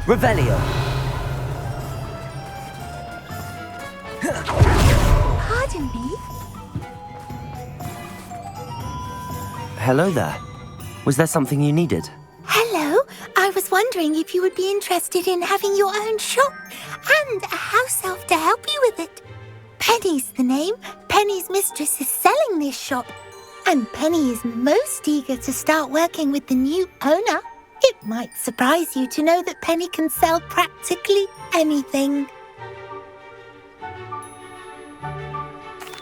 Revelio. Pardon me? Hello there. Was there something you needed? Hello. I was wondering if you would be interested in having your own shop and a house elf to help you with it. Penny's the name. Penny's mistress is selling this shop. And Penny is most eager to start working with the new owner. It might surprise you to know that Penny can sell practically anything.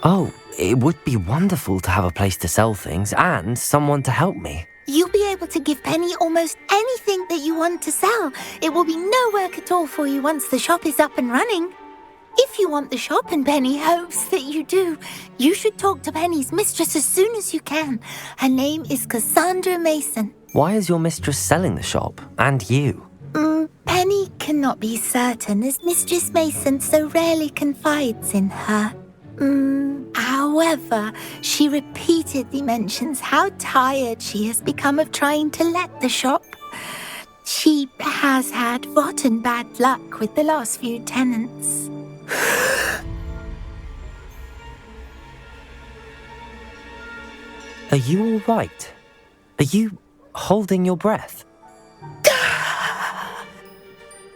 Oh, it would be wonderful to have a place to sell things and someone to help me. You'll be able to give Penny almost anything that you want to sell. It will be no work at all for you once the shop is up and running. If you want the shop and Penny hopes that you do, you should talk to Penny's mistress as soon as you can. Her name is Cassandra Mason. Why is your mistress selling the shop? And you? Penny cannot be certain as Mistress Mason so rarely confides in her. However, she repeatedly mentions how tired she has become of trying to let the shop. She has had rotten bad luck with the last few tenants. Are you all right? Are you holding your breath?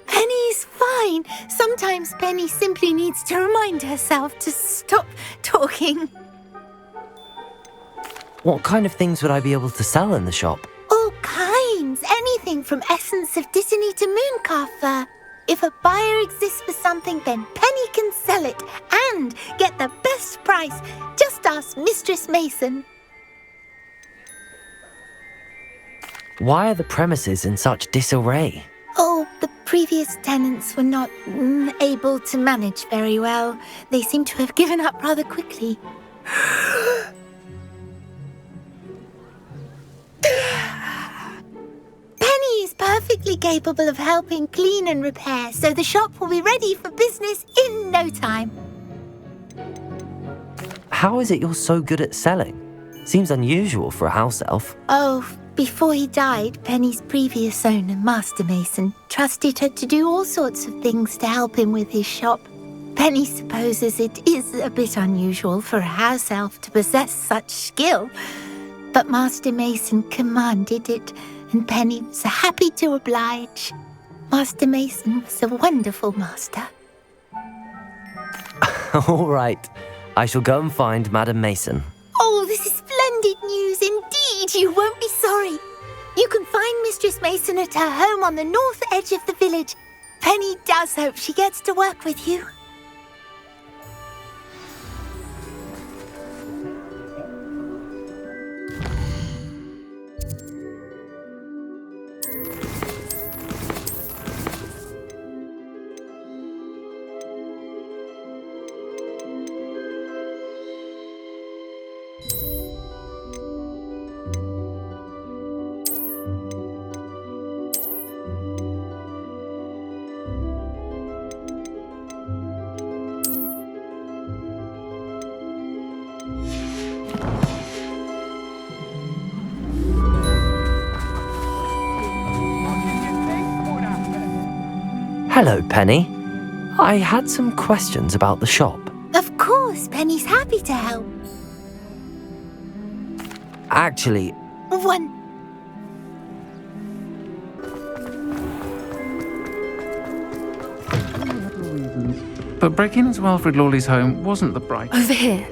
Penny's fine. Sometimes Penny simply needs to remind herself to stop talking. What kind of things would I be able to sell in the shop? All kinds. Anything from essence of Dittany to mooncalf fur. If a buyer exists for something, then Penny can sell it and get the best price. Just ask Mistress Mason. Why are the premises in such disarray? Oh, the previous tenants were not able to manage very well. They seem to have given up rather quickly. Penny is perfectly capable of helping clean and repair, so the shop will be ready for business in no time. How is it you're so good at selling? Seems unusual for a house elf. Oh, before he died, Penny's previous owner, Master Mason, trusted her to do all sorts of things to help him with his shop. Penny supposes it is a bit unusual for a house elf to possess such skill, but Master Mason commanded it, and Penny was happy to oblige. Master Mason was a wonderful master. All right. I shall go and find Madam Mason. Oh, this is splendid news indeed. You won't be sorry. You can find Mistress Mason at her home on the north edge of the village. Penny does hope she gets to work with you. Hello, Penny. I had some questions about the shop. Of course, Penny's happy to help. Actually, One. But breaking into Alfred Lawley's home wasn't the bright. Over here.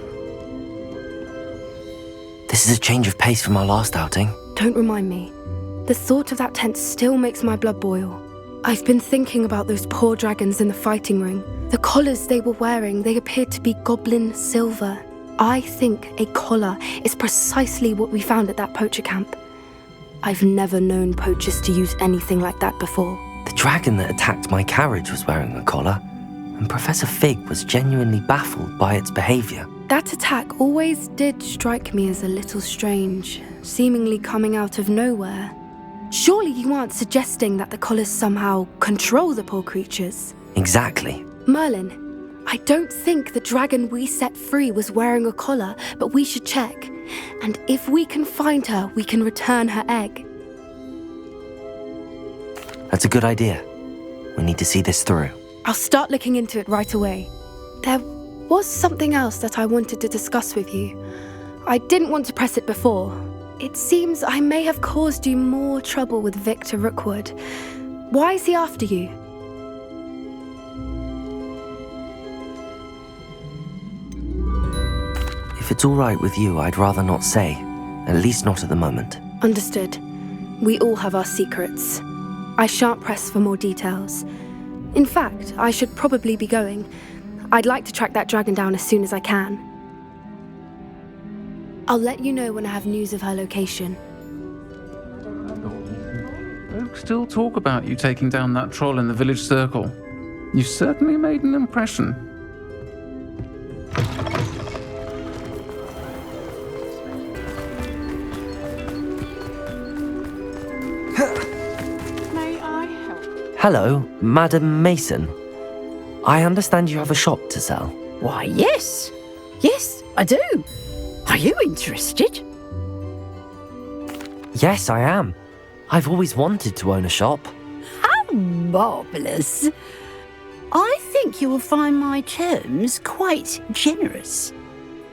this is a change of pace from our last outing. Don't remind me. The thought of that tent still makes my blood boil. I've been thinking about those poor dragons in the fighting ring. The collars they were wearing, they appeared to be goblin silver. I think a collar is precisely what we found at that poacher camp. I've never known poachers to use anything like that before. The dragon that attacked my carriage was wearing a collar, and Professor Fig was genuinely baffled by its behavior. That attack always did strike me as a little strange, seemingly coming out of nowhere. Surely you aren't suggesting that the collars somehow control the poor creatures? Exactly. Merlin, I don't think the dragon we set free was wearing a collar, but we should check. And if we can find her, we can return her egg. That's a good idea. We need to see this through. I'll start looking into it right away. There was something else that I wanted to discuss with you. I didn't want to press it before. It seems I may have caused you more trouble with Victor Rookwood. Why is he after you? If it's all right with you, I'd rather not say. At least not at the moment. Understood. We all have our secrets. I shan't press for more details. In fact, I should probably be going. I'd like to track that dragon down as soon as I can. I'll let you know when I have news of her location. Folk still talk about you taking down that troll in the village circle. You certainly made an impression. May I help? Hello, Madam Mason. I understand you have a shop to sell. Why, yes. Yes, I do. Are you interested? Yes, I am. I've always wanted to own a shop. How marvellous. I think you will find my terms quite generous.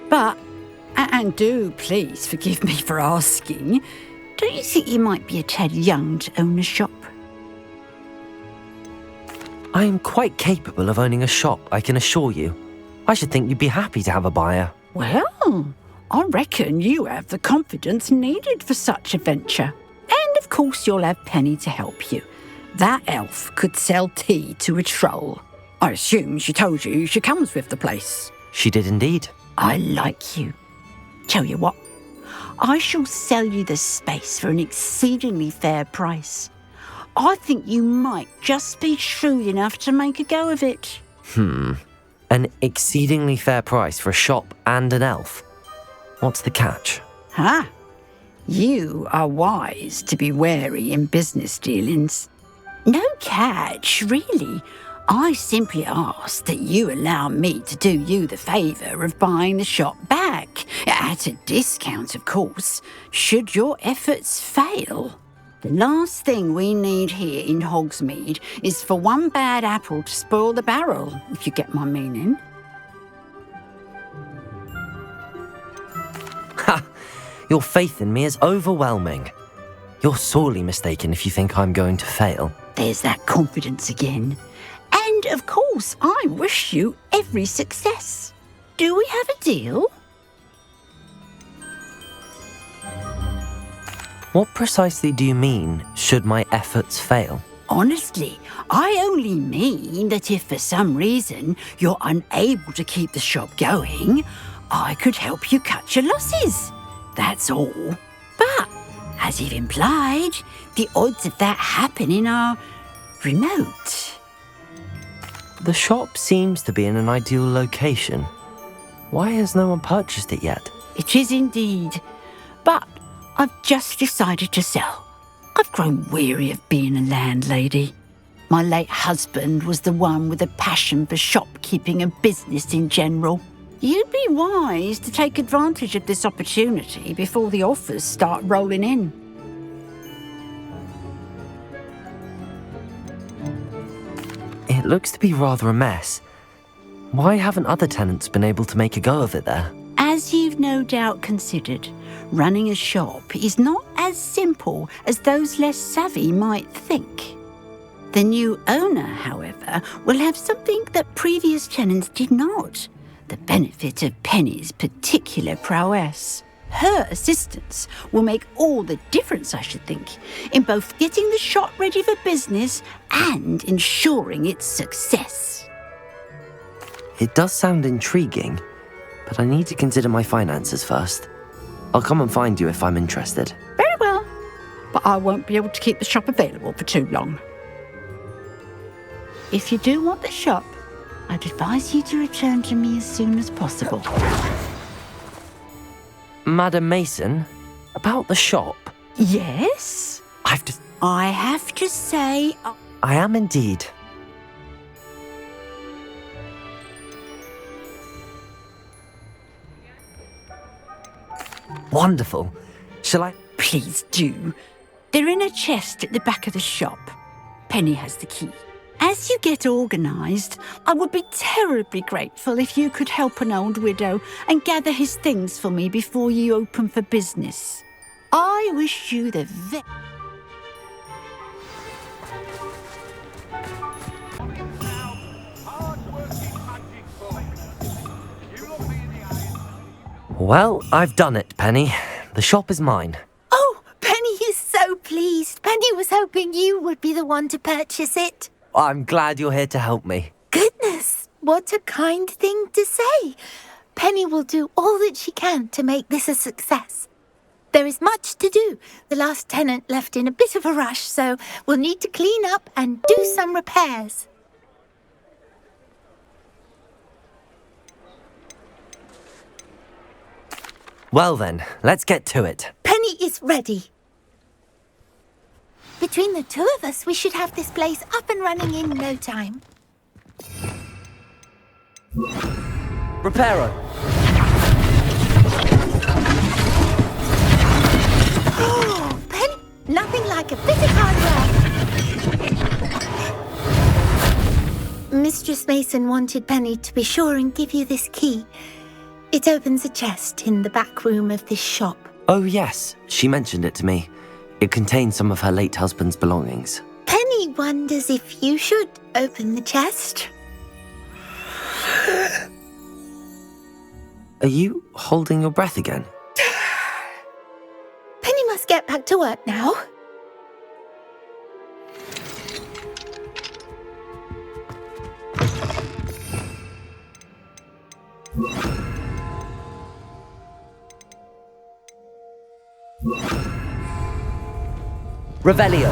But, and do please forgive me for asking, don't you think you might be a tad young to own a shop? I am quite capable of owning a shop, I can assure you. I should think you'd be happy to have a buyer. Well, I reckon you have the confidence needed for such a venture. And of course you'll have Penny to help you. That elf could sell tea to a troll. I assume she told you she comes with the place. She did indeed. I like you. Tell you what, I shall sell you the space for an exceedingly fair price. I think you might just be shrewd enough to make a go of it. An exceedingly fair price for a shop and an elf. What's the catch? Ha! You are wise to be wary in business dealings. No catch, really. I simply ask that you allow me to do you the favour of buying the shop back, at a discount, of course, should your efforts fail. The last thing we need here in Hogsmeade is for one bad apple to spoil the barrel, if you get my meaning. Ha! Your faith in me is overwhelming. You're sorely mistaken if you think I'm going to fail. There's that confidence again. And, of course, I wish you every success. Do we have a deal? What precisely do you mean, should my efforts fail? Honestly, I only mean that if for some reason you're unable to keep the shop going, I could help you cut your losses. That's all. But, as you've implied, the odds of that happening are remote. The shop seems to be in an ideal location. Why has no one purchased it yet? It is indeed. But I've just decided to sell. I've grown weary of being a landlady. My late husband was the one with a passion for shopkeeping and business in general. You'd be wise to take advantage of this opportunity before the offers start rolling in. It looks to be rather a mess. Why haven't other tenants been able to make a go of it there? As you've no doubt considered, running a shop is not as simple as those less savvy might think. The new owner, however, will have something that previous tenants did not, the benefit of Penny's particular prowess. Her assistance will make all the difference, I should think, in both getting the shop ready for business and ensuring its success. It does sound intriguing, but I need to consider my finances first. I'll come and find you if I'm interested. Very well, but I won't be able to keep the shop available for too long. If you do want the shop, I'd advise you to return to me as soon as possible. Madam Mason, about the shop. Yes? I have to say... I am indeed. Wonderful. Shall I? Please do. They're in a chest at the back of the shop. Penny has the key. As you get organised, I would be terribly grateful if you could help an old widow and gather his things for me before you open for business. I wish you the very... Well, I've done it, Penny. The shop is mine. Oh, Penny is so pleased. Penny was hoping you would be the one to purchase it. I'm glad you're here to help me. Goodness, what a kind thing to say. Penny will do all that she can to make this a success. There is much to do. The last tenant left in a bit of a rush, so we'll need to clean up and do some repairs. Well then, let's get to it. Penny is ready. Between the two of us, we should have this place up and running in no time. Reparo. Oh, Penny, nothing like a bit of hard work. Mistress Mason wanted Penny to be sure and give you this key. It opens a chest in the back room of this shop. Oh yes, she mentioned it to me. It contains some of her late husband's belongings. Penny wonders if you should open the chest. Are you holding your breath again? Penny must get back to work now. Revelio.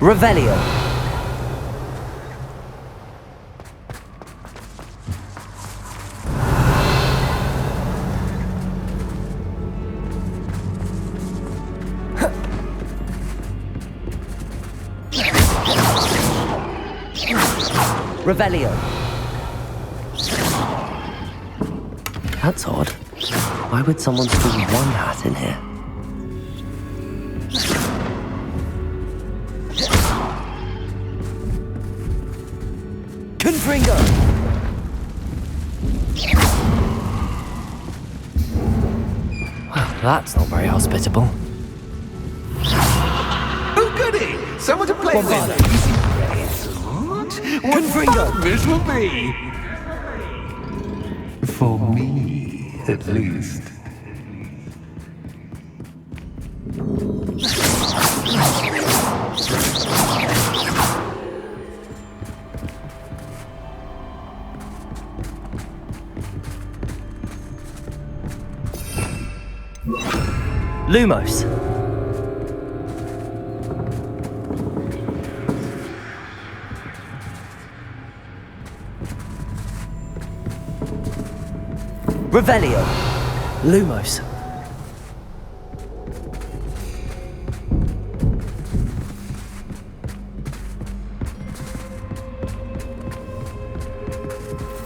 Revelio. Revelio. That's odd. Why would someone steal one hat in here? Confringo! Well, that's not very hospitable. Oh, goody! Someone to play with. What fun this will be! For me, at least. Lumos. Revelio. Lumos.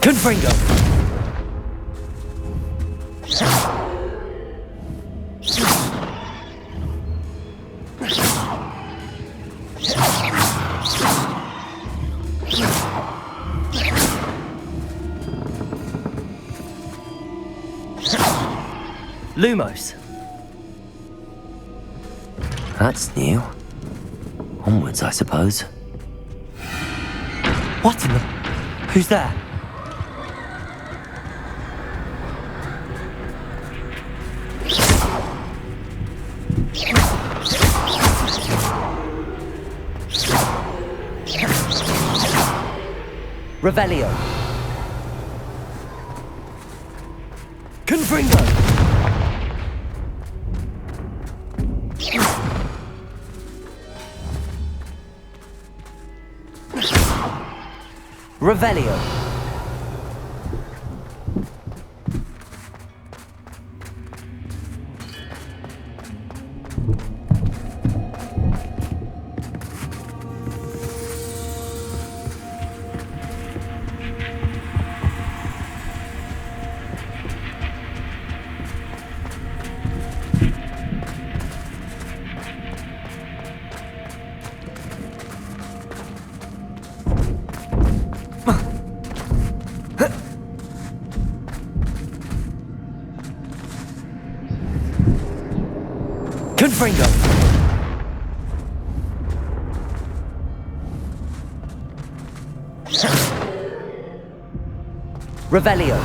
Confringo. Lumos. That's new. Onwards, I suppose. What in the... Who's there? Revelio. Confringo. Revelio. Confringo. Revelio.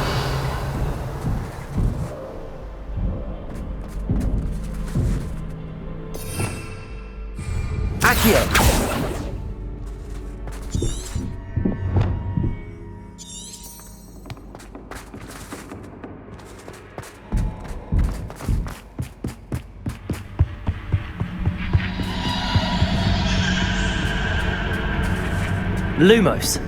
Accio. Lumos.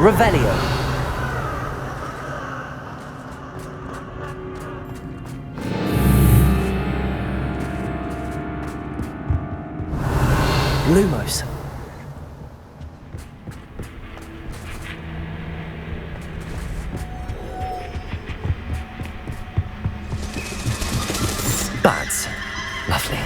Revelio. Lumos. Bats. Lovely.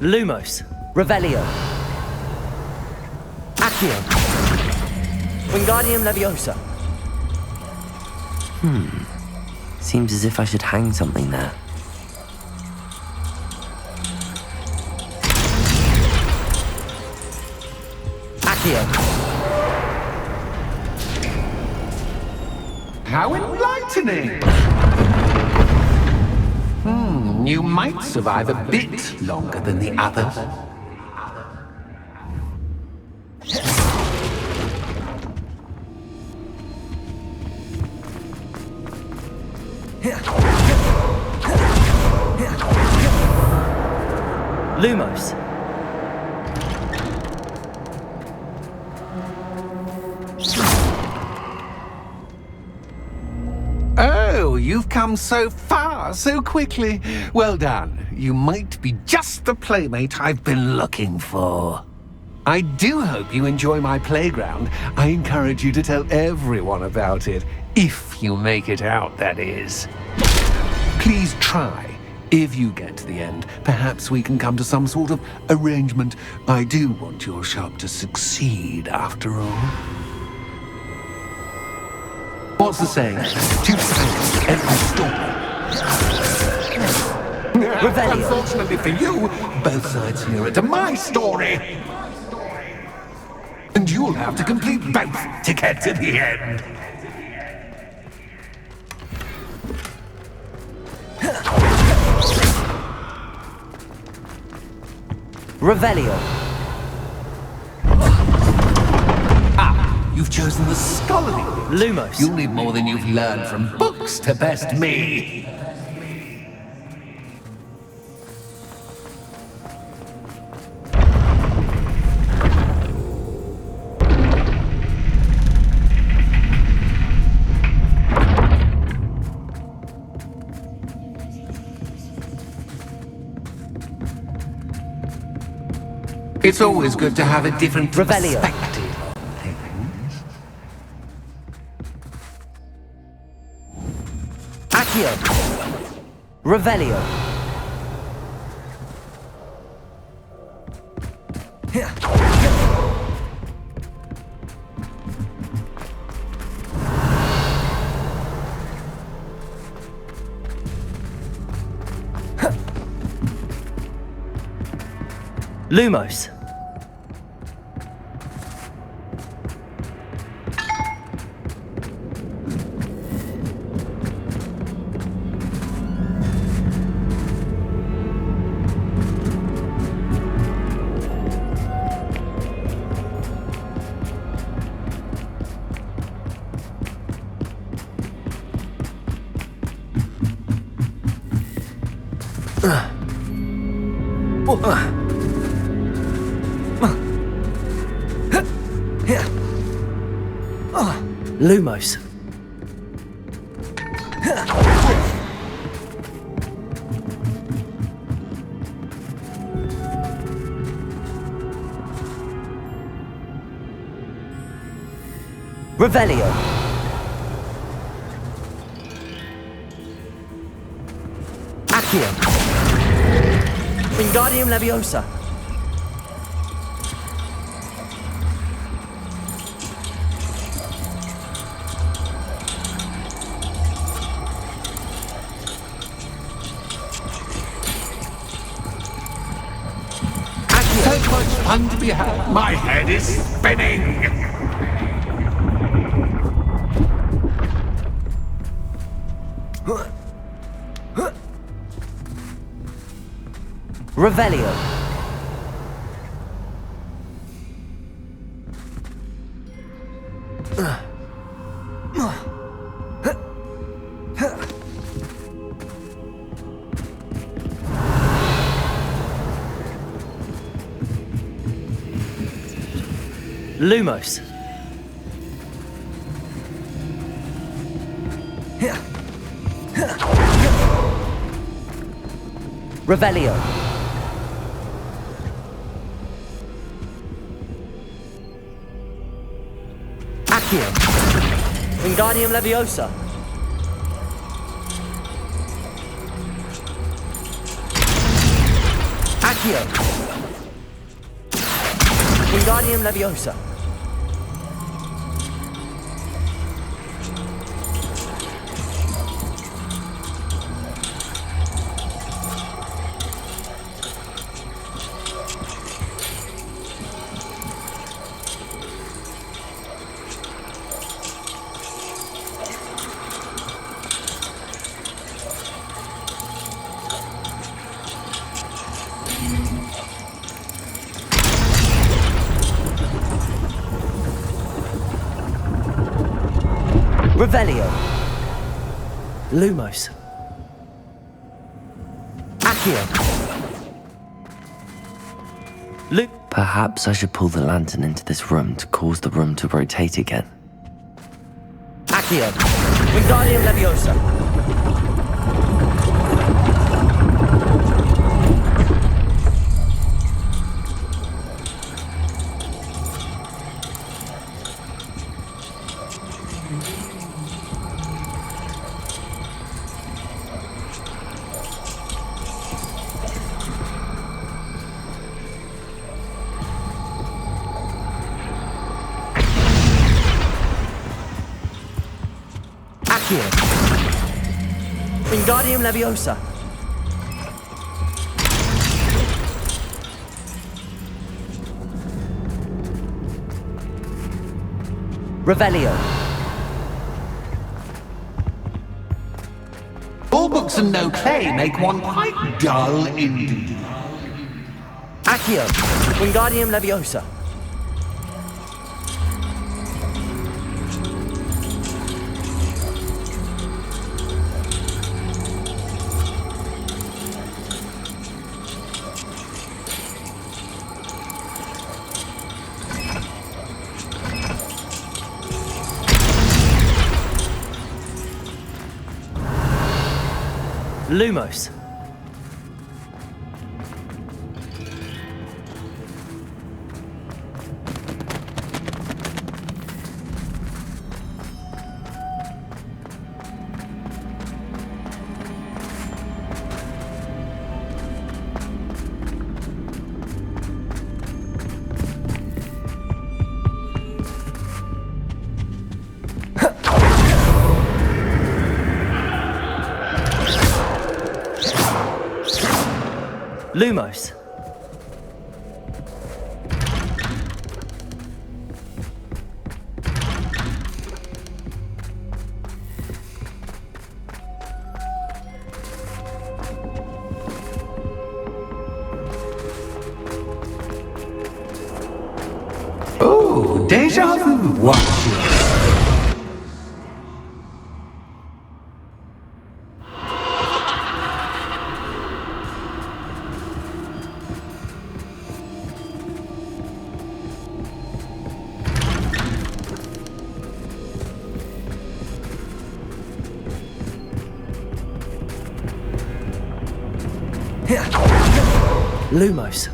Lumos. Revelio. Accio. Wingardium Leviosa. Seems as if I should hang something there. Accio. How enlightening! You might survive a bit longer than the others. Lumos. Oh, you've come so far so quickly. Well done. You might be just the playmate I've been looking for. I do hope you enjoy my playground. I encourage you to tell everyone about it. If you make it out, that is. Please try. If you get to the end, perhaps we can come to some sort of arrangement. I do want your shop to succeed, after all. What's the saying? Two sides to every story. Unfortunately for you, both sides hear it to my story. And you'll have to complete both to get to the end. Revelio. You've chosen the scholarly route. Lumos. You'll need more than you've learned from books to best me. It's always good to have a different Revelio. perspective on things. Accio. Revelio. Lumos. Lumos. Revelio. Accio. Wingardium Leviosa. So much fun to be had. My head is spinning. Revelio. Lumos. Revelio. Accio. Wingardium Leviosa. Accio. Wingardium Leviosa. Revelio. Lumos. Accio. Perhaps I should pull the lantern into this room to cause the room to rotate again. Accio. Wingardium Leviosa. Accio. Wingardium Leviosa. Revelio. All books and no play make one quite dull indeed. Accio. Wingardium Leviosa. Lumos. Lumos. Oh, deja vu. Watch it. Lumos.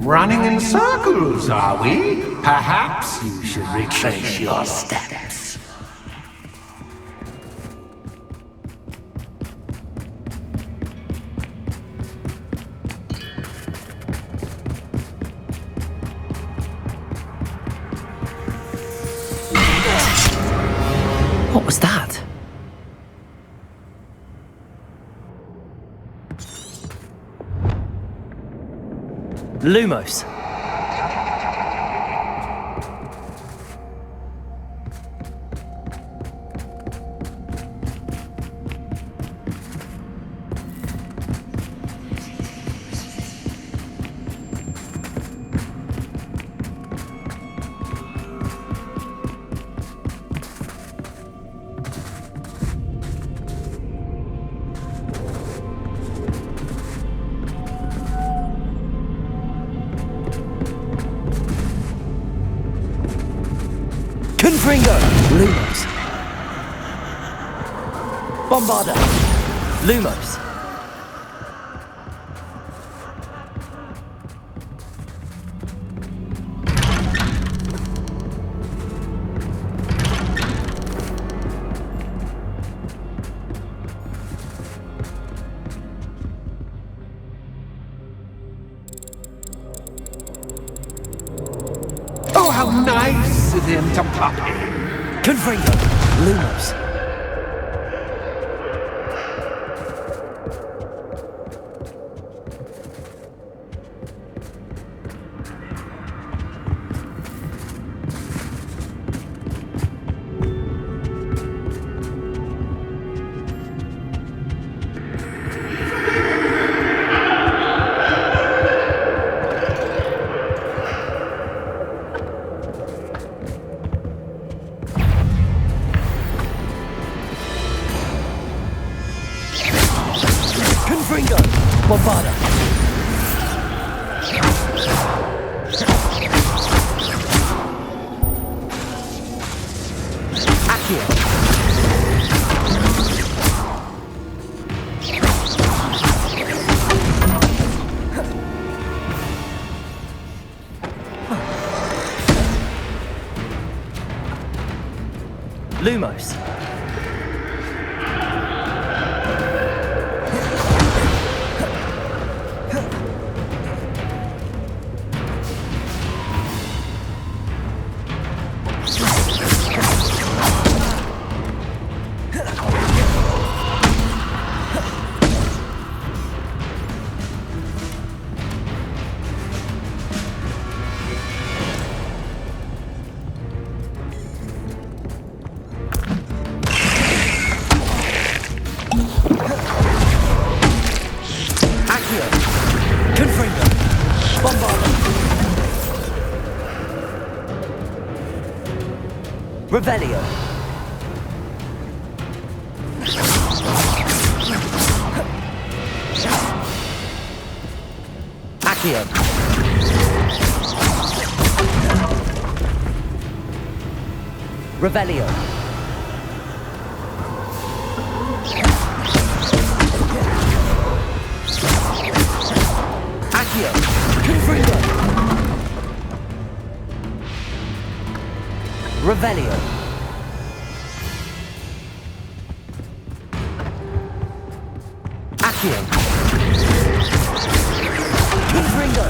Running in circles, are we? Perhaps you should retrace your steps. What was that? Lumos. Confringo! Lumos. Bombarda! Lumos. Oh, how nice of him to pop in. Confringo! Lumos. Confringo! Bombarda! Accio! Lumos. Confringo! Bombarda! Revelio! Accio! Revelio! Accio! Confringo! Revelio! Accio. Confringo.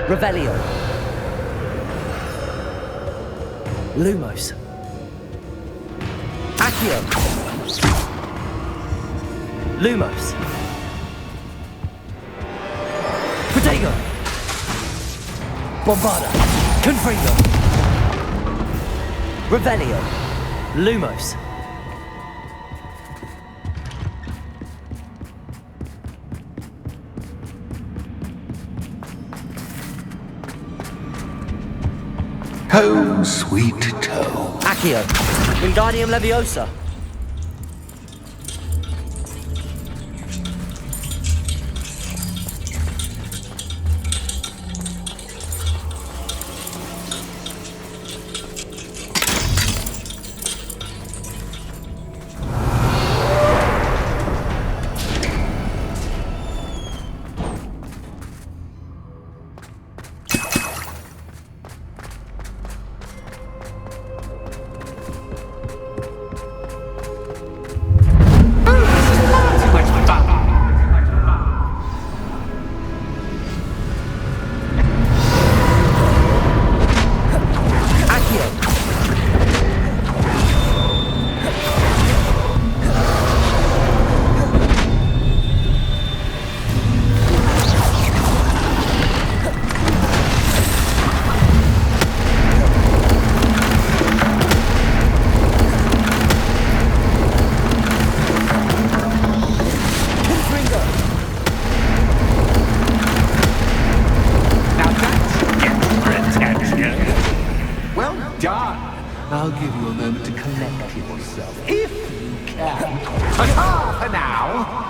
Revelio. Lumos. Accio. Lumos. Protego. Bombarda. Confringo. Revelio. Lumos. Home sweet toe. Accio. Wingardium Leviosa. I'll give you a moment to collect yourself, if you can. Ta-ta for now!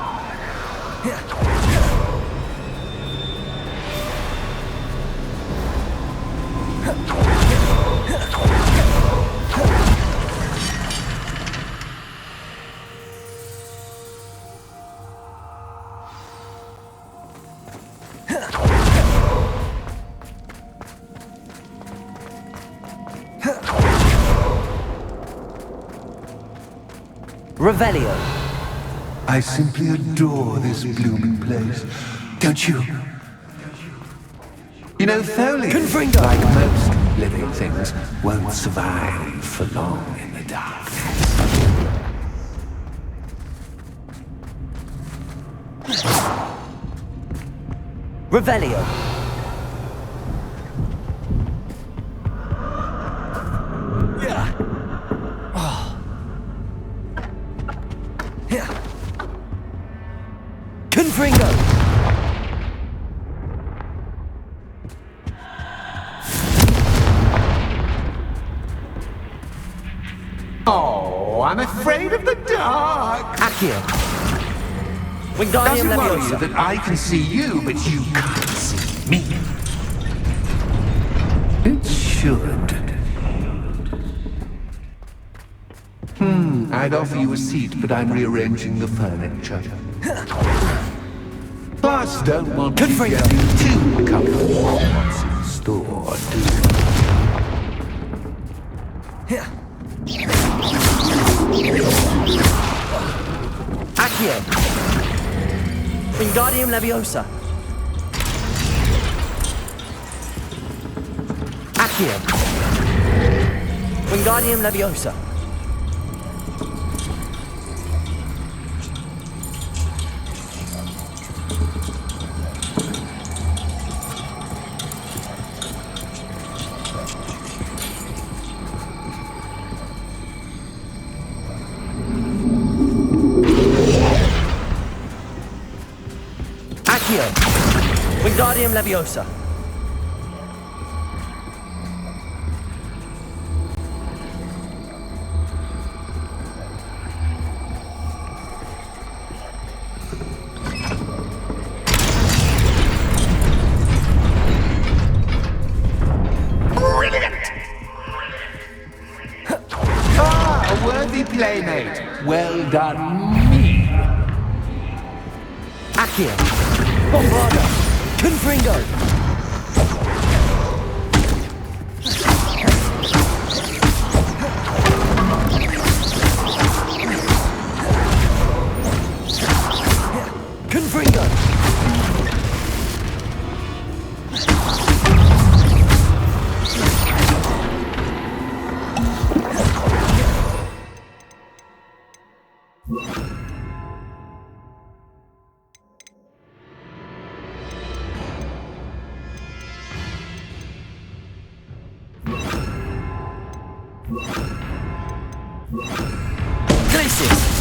Revelio. I simply adore this blooming place. Don't you? You know, foliage, Confringo. like most living things, won't survive for long in the dark. Revelio. Confringo. Oh, I'm afraid of the dark. Accio. Does Wingardium it worry you Leviosa. that I can see you, but you can't see me? It should. I'd offer you a seat, but I'm rearranging the furniture. Plus, don't want to get too comfortable on what's in store, do you? Accio. Wingardium Leviosa. Accio. Wingardium Leviosa. Accio. Wingardium Leviosa. Ah, a worthy playmate. Well done, me. Accio. Bombarda. Confringo. Glacius!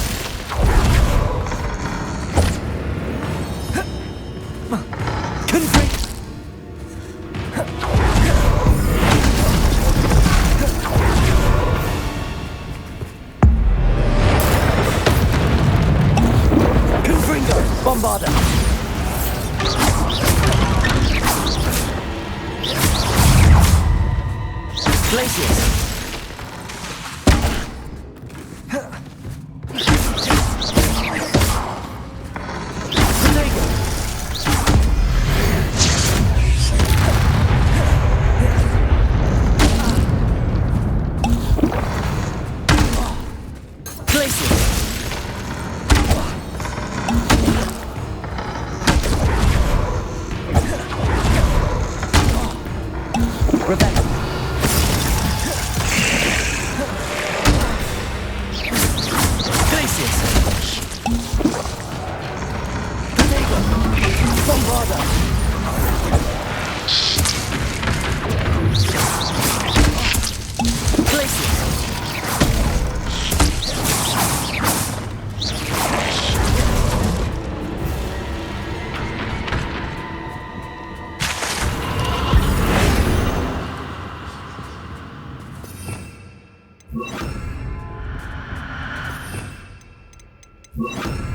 Confringo! Bombarder! Glacius!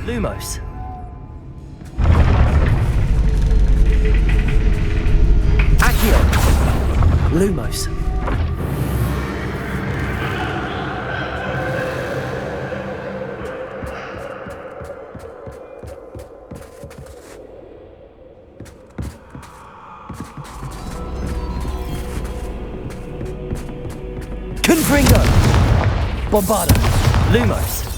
Lumos. Accio. Lumos. Confringo. Bombarder. Lumos.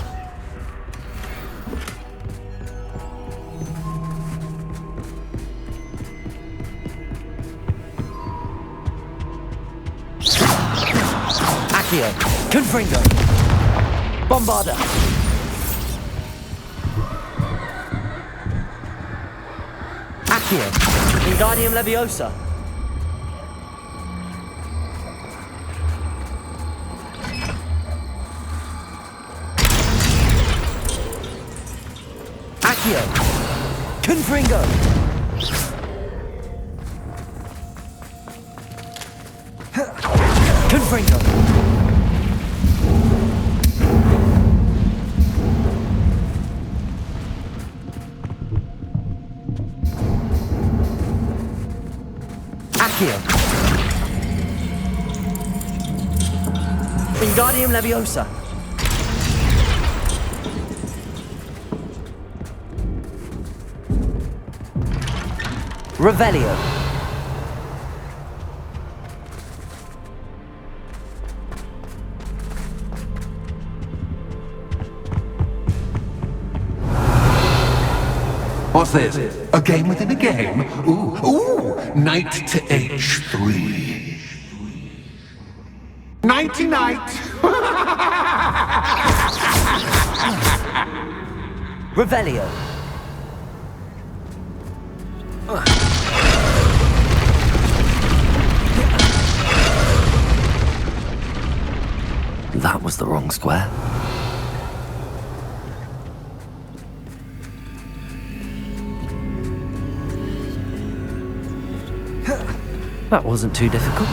Confringo! Bombarder! Accio! Wingardium Leviosa! Accio! Confringo! Confringo! Wingardium Leviosa. Revelio. What's this? A game within a game? Ooh, knight to H3. Nighty-night! Revelio. That was the wrong square. That wasn't too difficult.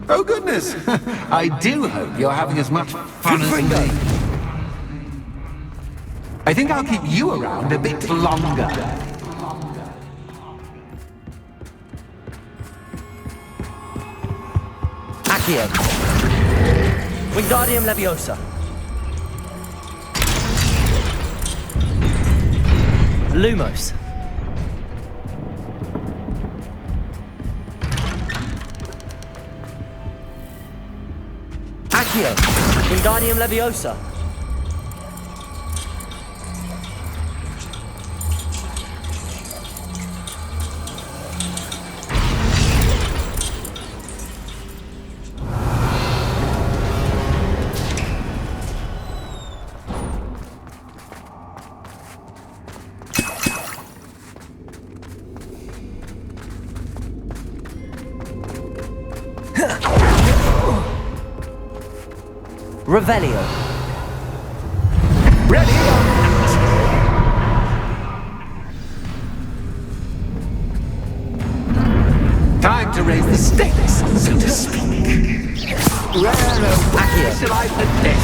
Oh goodness! I do hope you're having as much fun as me. I think I'll keep you around a bit longer. Accio. Wingardium Leviosa. Lumos. Accio. Wingardium Leviosa. Revelio. Ready or not? Time to raise the stakes, so to speak. Where shall I put this?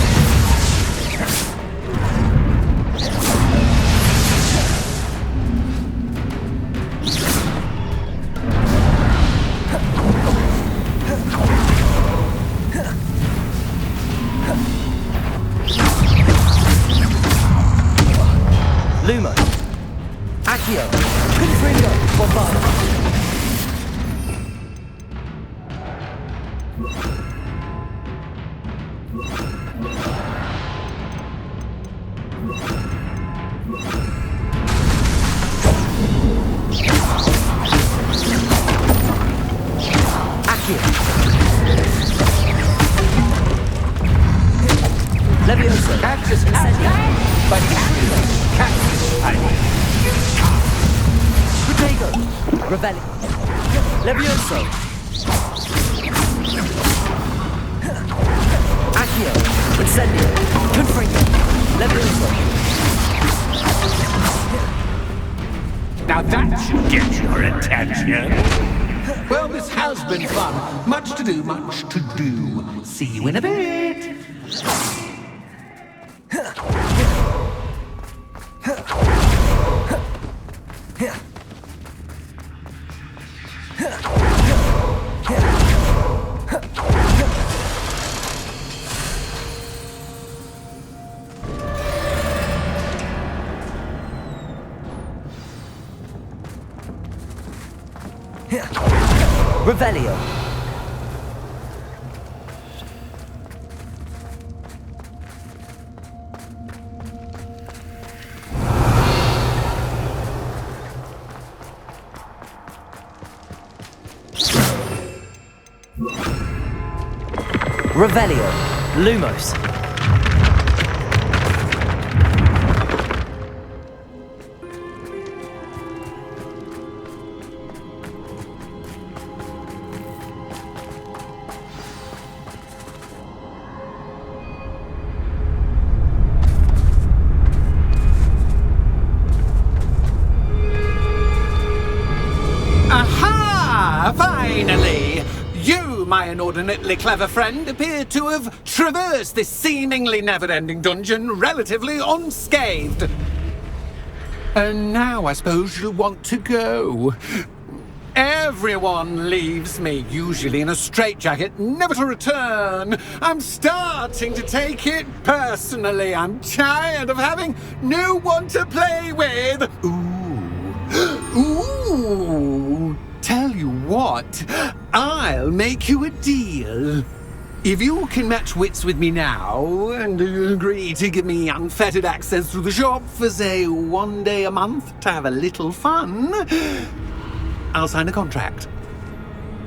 Lumo. Accio. Confringo. Bombard. Accio. Levioso. Cactus, but Protego. Revelio. Levioso. Accio. Incendio. Confringo. Levioso. now that should get your attention. Well, this has been fun. Much to do, much to do. See you in a bit. Revelio. Revelio. Lumos. Aha! Finally! You, my inordinately clever friend, appear to have traversed this seemingly never-ending dungeon relatively unscathed. And now I suppose you'll want to go. Everyone leaves me, usually in a straitjacket, never to return. I'm starting to take it personally. I'm tired of having no one to play with. Ooh. Tell you what, I'll make you a deal. If you can match wits with me now and agree to give me unfettered access to the shop for, say, 1 day a month to have a little fun, I'll sign a contract.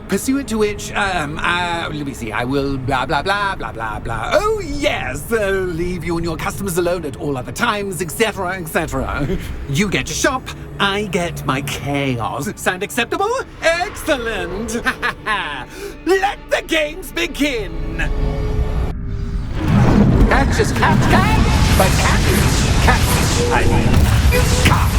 Pursuant to which, let me see, I will blah, blah, blah, blah, blah, blah. Oh, yes, leave you and your customers alone at all other times, etc., etc. You get your shop, I get my chaos. Sound acceptable? Excellent! Let the games begin! Catch is cat, but cat is cat. I mean, you cat.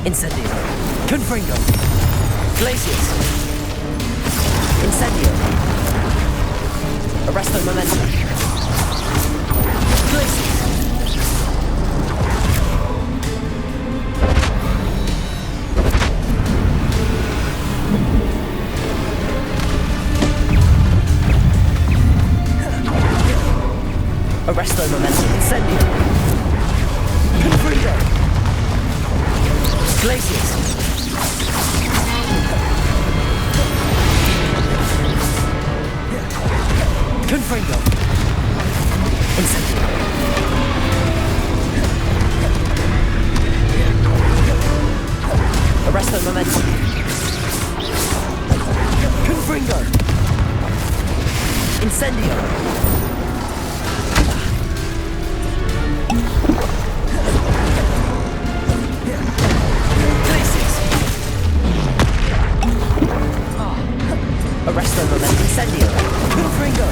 Incendio. Confringo. Glacius. Incendio. Arresto momentum. Glacius. Arresto momentum. Incendio. Confringo. Glacius. Confringo. Incendio. Arresto momentum. Confringo. Incendio. Arresto momentum. Incendio. Confringo.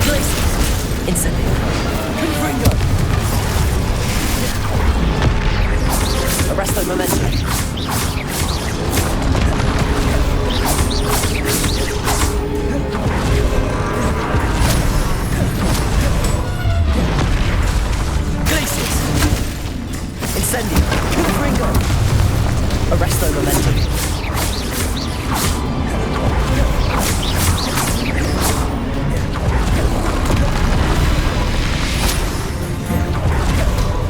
Glacius. Incendio. Confringo. Arresto momentum. Glacius. Incendio. Confringo. Arresto momentum.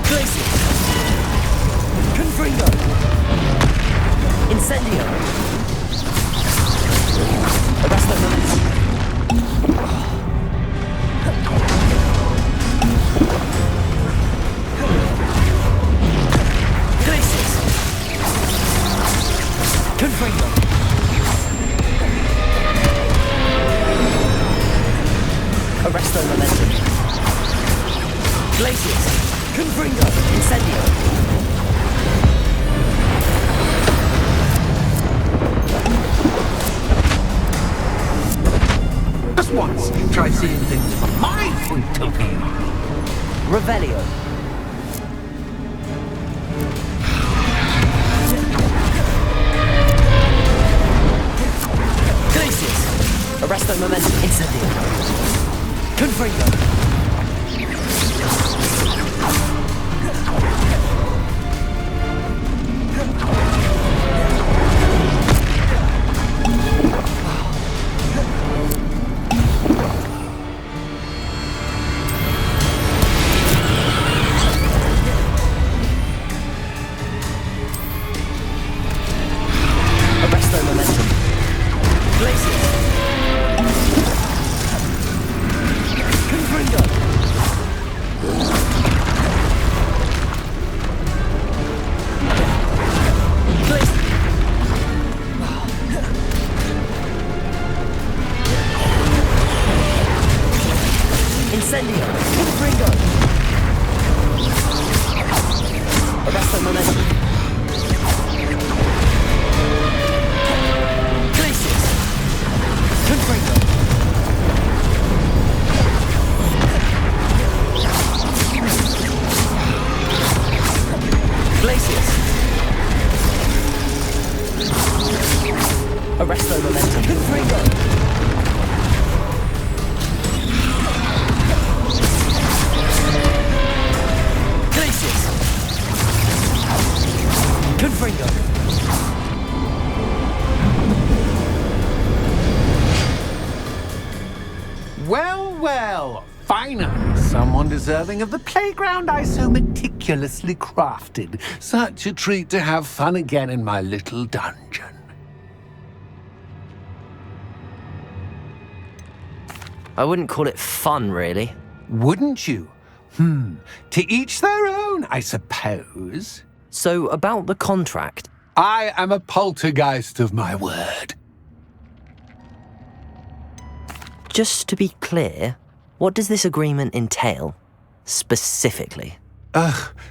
Glacius. Confringo. Incendio. Arresto momentum. Glacius. Confringo. Arresto momentum. Glacius. Confringo. Incendio. Just once, try seeing things from my point of view. Revelio. Glacius. Arresto momentum. Incendio. Confringo. Arresto momentum. Glacius. Confringo. Glacius. Incendio. Confringo. Arresto momentum. Glacius. Confringo. Glacius. Arresto momentum. Confringo. Glacius. Confringo. Well, well, finally, someone deserving of the playground I so meticulously crafted. Such a treat to have fun again in my little dungeon. I wouldn't call it fun, really. Wouldn't you? To each their own, I suppose. So, about the contract. I am a poltergeist of my word. Just to be clear, what does this agreement entail? Specifically.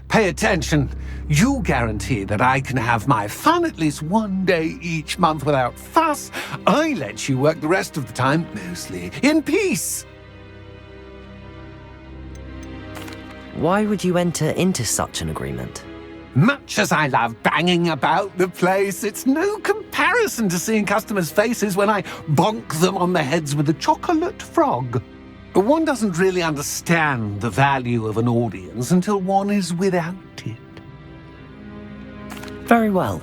Pay attention. You guarantee that I can have my fun at least one day each month without fuss. I let you work the rest of the time, mostly in peace. Why would you enter into such an agreement? Much as I love banging about the place, it's no comparison to seeing customers' faces when I bonk them on the heads with a chocolate frog. One doesn't really understand the value of an audience until one is without it. Very well.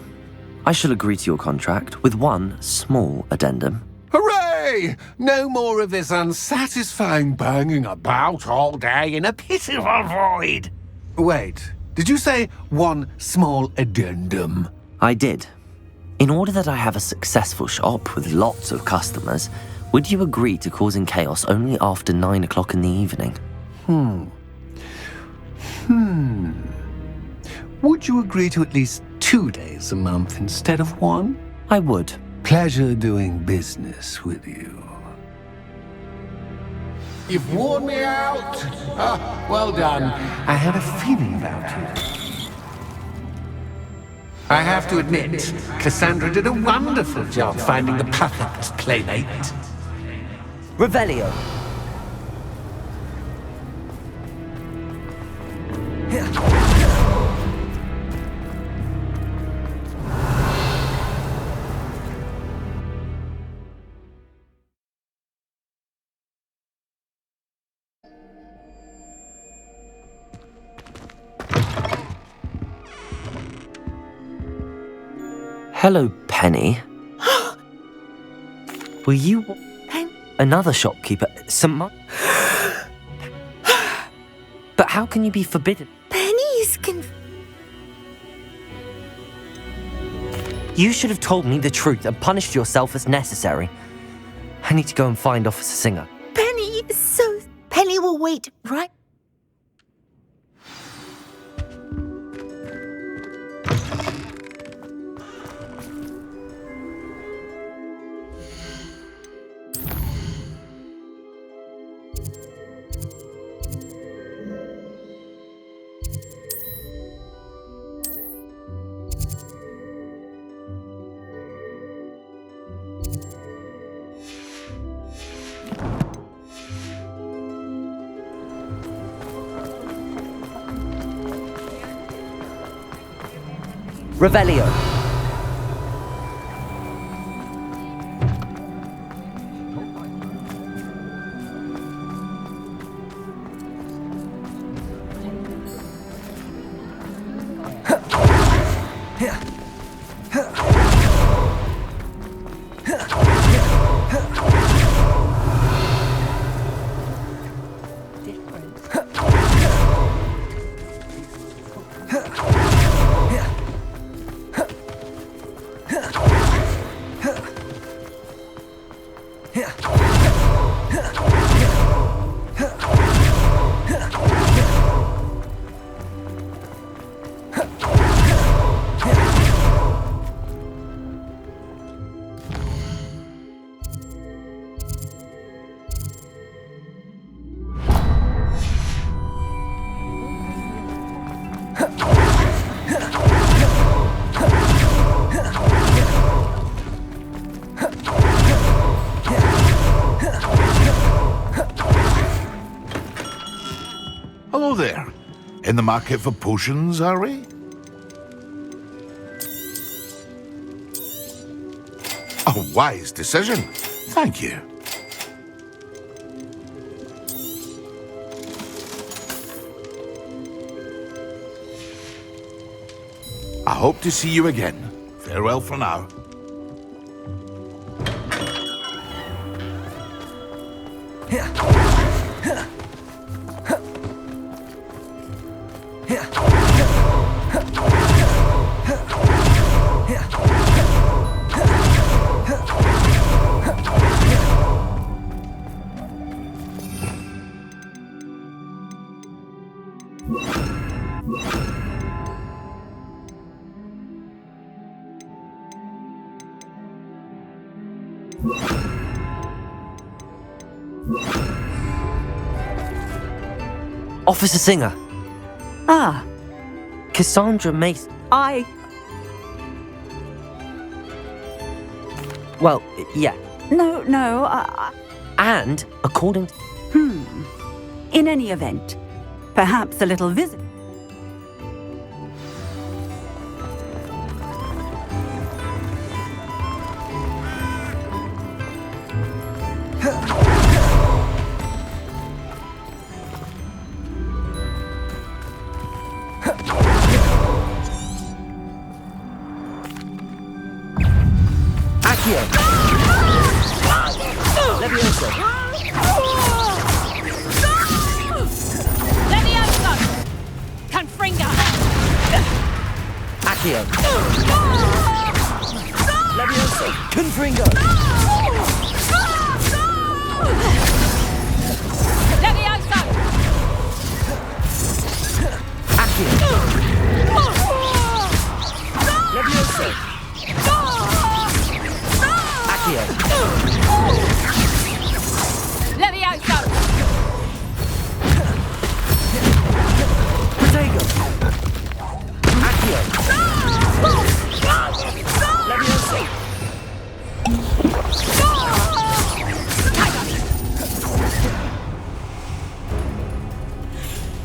I shall agree to your contract with one small addendum. Hooray! No more of this unsatisfying banging about all day in a pitiful void. Wait, did you say one small addendum? I did. In order that I have a successful shop with lots of customers, would you agree to causing chaos only after 9 o'clock in the evening? Would you agree to at least 2 days a month instead of 1? I would. Pleasure doing business with you. You've worn me out. Well done. I had a feeling about you. I have to admit, Cassandra did a wonderful job finding the perfect playmate. Revelio. Hello, Penny. Were you another shopkeeper? But how can you be forbidden? Penny's You should have told me the truth and punished yourself as necessary. I need to go and find Officer Singer. Penny will wait, right? Revelio. Hello there. In the market for potions, are we? A wise decision. Thank you. I hope to see you again. Farewell for now. Officer Singer. Ah, Cassandra Mason. Well, yeah. No, And, according to... In any event, Perhaps a little visit. Accio! Levioso! Levioso! Confringo! Accio! Levioso! Confringo! Levioso! Accio! Levioso! Accio! Levioso! Protego! Accio! Levioso!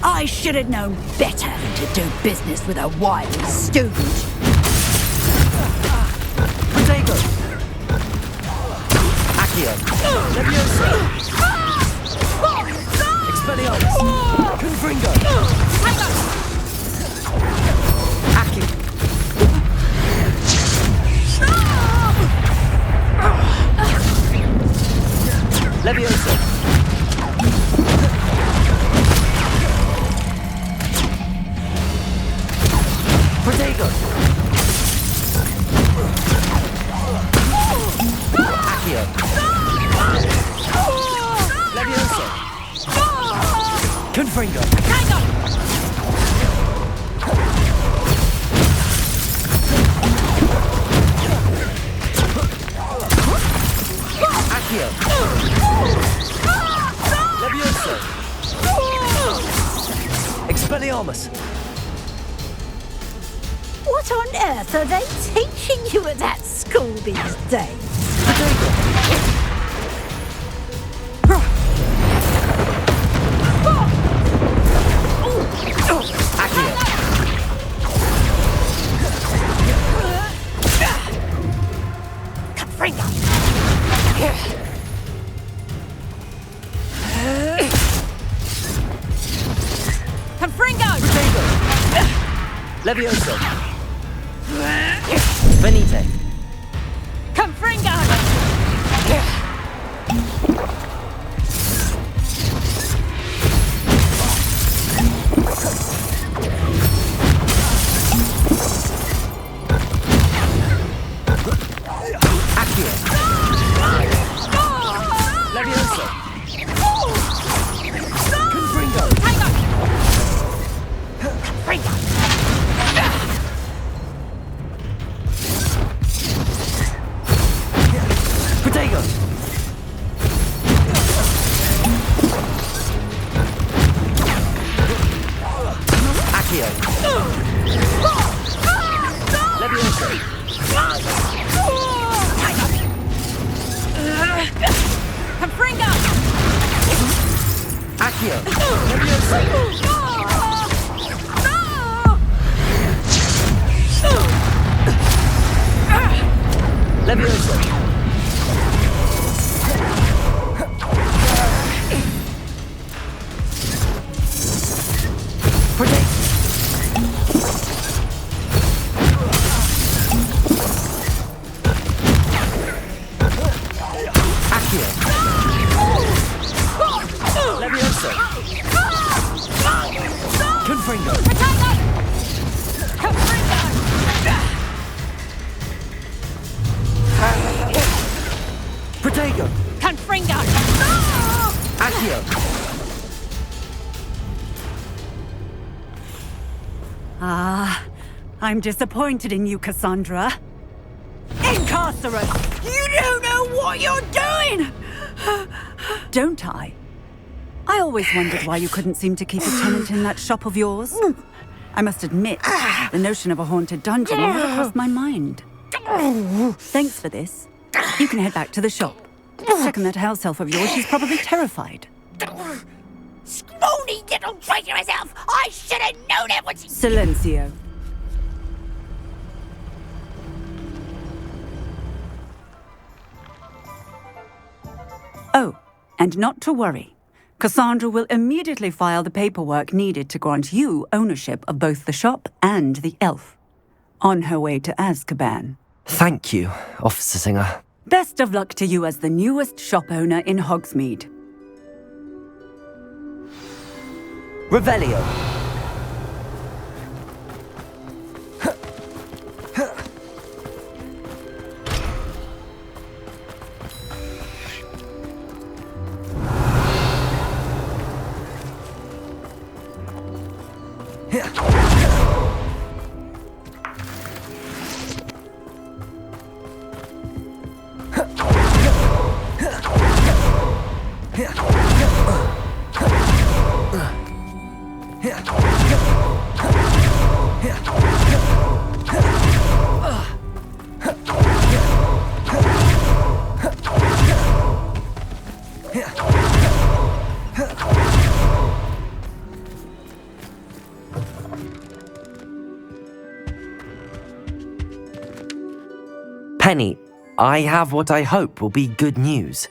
I should have known better than to do business with a wily student. Protego! Accio! Levioso! Expelliarmus! Confringo! Accio! Levioso! Protego! Accio! Levioso! Confringo! Accio! Levioso! Expelliarmus! What on earth are they teaching you at that school these days? Protego! Accio! Confringo! Confringo! Protego! Levioso! Venite! Confringo! Accio! Levioso! Confringo! Protego! Accio! Levioso! Confringo! Accio! Levioso! Levioso! Protect! Accio! Levioso! Confringo! Protego! Confringo! Accio! Ah, I'm disappointed in you, Cassandra. Incarcerate! You don't know what you're doing! Don't I? I always wondered why you couldn't seem to keep a tenant in that shop of yours. I must admit, the notion of a haunted dungeon never crossed my mind. Thanks for this. You can head back to the shop. Second that house elf of yours, she's probably terrified. Scrawny little traitor herself! I should have known it was... Silencio. Oh, and not to worry. Cassandra will immediately file the paperwork needed to grant you ownership of both the shop and the elf. On her way to Azkaban. Thank you, Officer Singer. Best of luck to you as the newest shop owner in Hogsmeade. Revelio. Penny, I have what I hope will be good news.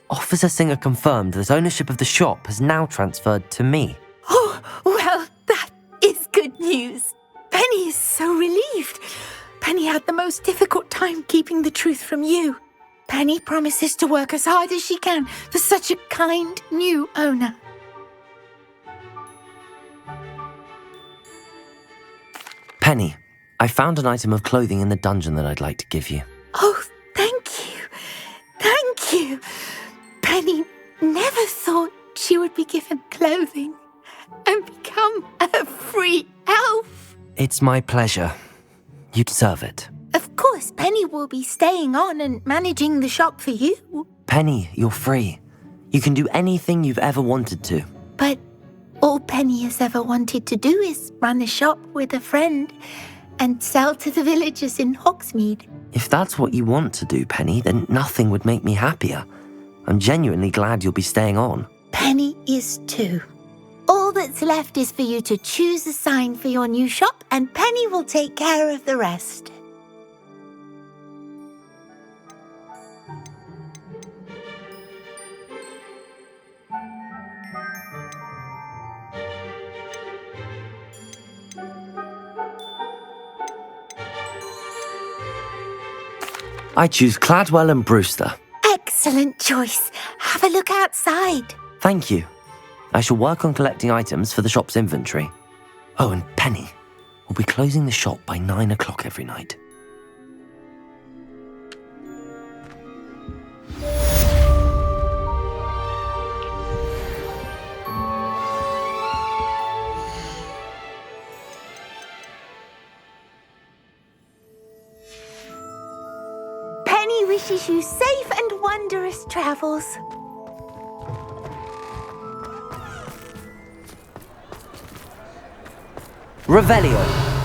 Officer Singer confirmed that ownership of the shop has now transferred to me. Oh, well, that is good news. Penny is so relieved. Penny had the most difficult time keeping the truth from you. Penny promises to work as hard as she can for such a kind new owner. Penny, I found an item of clothing in the dungeon that I'd like to give you. Oh, thank you. Thank you. Penny never thought she would be given clothing and become a free elf. It's my pleasure. You deserve it. Of course, Penny will be staying on and managing the shop for you. Penny, you're free. You can do anything you've ever wanted to. But all Penny has ever wanted to do is run a shop with a friend and sell to the villagers in Hogsmeade. If that's what you want to do, Penny, then nothing would make me happier. I'm genuinely glad you'll be staying on. Penny is too. All that's left is for you to choose a sign for your new shop, and Penny will take care of the rest. I choose Cladwell and Brewster. Excellent choice. Have a look outside. Thank you. I shall work on collecting items for the shop's inventory. Oh, and Penny, we'll be closing the shop by 9 o'clock every night. Penny wishes you safe and wondrous travels. Revelio.